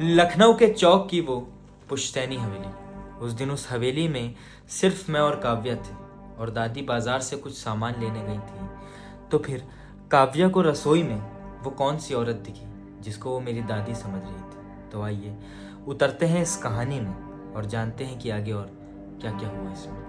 लखनऊ के चौक की वो पुश्तैनी हवेली। उस दिन उस हवेली में सिर्फ मैं और काव्या थे और दादी बाजार से कुछ सामान लेने गई थी। तो फिर काव्या को रसोई में वो कौन सी औरत दिखी जिसको वो मेरी दादी समझ रही थी। तो आइए उतरते हैं इस कहानी में और जानते हैं कि आगे और क्या क्या हुआ इसमें।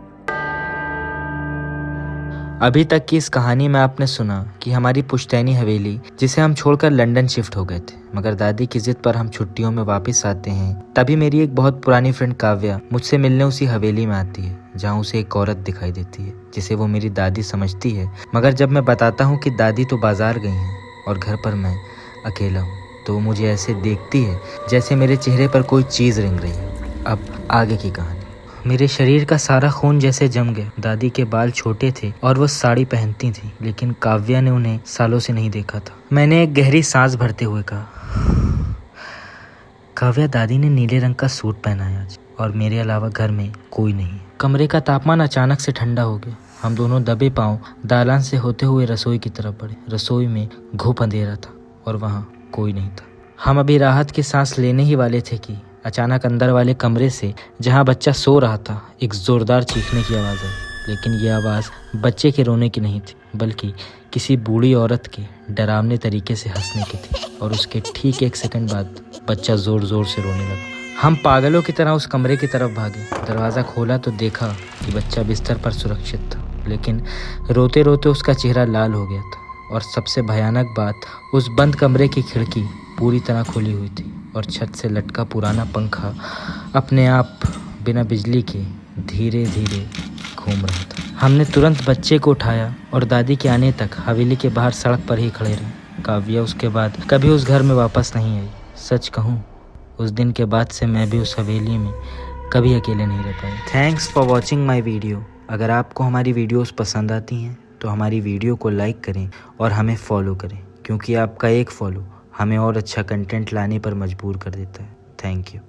अभी तक की इस कहानी में आपने सुना कि हमारी पुश्तैनी हवेली जिसे हम छोड़कर लंदन शिफ्ट हो गए थे, मगर दादी की जिद पर हम छुट्टियों में वापस आते हैं। तभी मेरी एक बहुत पुरानी फ्रेंड काव्या मुझसे मिलने उसी हवेली में आती है जहाँ उसे एक औरत दिखाई देती है जिसे वो मेरी दादी समझती है। मगर जब मैं बताता हूँ कि दादी तो बाजार गई हैं और घर पर मैं अकेला हूँ, तो वो मुझे ऐसे देखती है जैसे मेरे चेहरे पर कोई चीज़ रेंग रही है। अब आगे की कहानी। मेरे शरीर का सारा खून जैसे जम गया। दादी के बाल छोटे थे और वो साड़ी पहनती थी, लेकिन काव्या ने उन्हें सालों से नहीं देखा था। मैंने एक गहरी सांस भरते हुए कहा, काव्या, दादी ने नीले रंग का सूट पहना है आज और मेरे अलावा घर में कोई नहीं। कमरे का तापमान अचानक से ठंडा हो गया। हम दोनों दबे पांव दालान से होते हुए रसोई की तरफ बढ़े। रसोई में घुप अंधेरा था और वहाँ कोई नहीं था। हम अभी राहत की सांस लेने ही वाले थे कि अचानक अंदर वाले कमरे से, जहाँ बच्चा सो रहा था, एक जोरदार चीखने की आवाज़ आई। लेकिन यह आवाज़ बच्चे के रोने की नहीं थी, बल्कि किसी बूढ़ी औरत के डरावने तरीके से हंसने की थी। और उसके ठीक 1 सेकंड बाद बच्चा ज़ोर ज़ोर से रोने लगा। हम पागलों की तरह उस कमरे की तरफ भागे। दरवाज़ा खोला तो देखा कि बच्चा बिस्तर पर सुरक्षित था, लेकिन रोते रोते उसका चेहरा लाल हो गया था। और सबसे भयानक बात, उस बंद कमरे की खिड़की पूरी तरह खुली हुई थी और छत से लटका पुराना पंखा अपने आप बिना बिजली के धीरे धीरे घूम रहा था। हमने तुरंत बच्चे को उठाया और दादी के आने तक हवेली के बाहर सड़क पर ही खड़े रहे। काव्या उसके बाद कभी उस घर में वापस नहीं आई। सच कहूँ, उस दिन के बाद से मैं भी उस हवेली में कभी अकेले नहीं रह पाई। Thanks for watching my video. अगर आपको हमारी वीडियोस पसंद आती हैं तो हमारी वीडियो को लाइक करें और हमें फॉलो करें, क्योंकि आपका एक फॉलो हमें और अच्छा कंटेंट लाने पर मजबूर कर देता है। Thank you.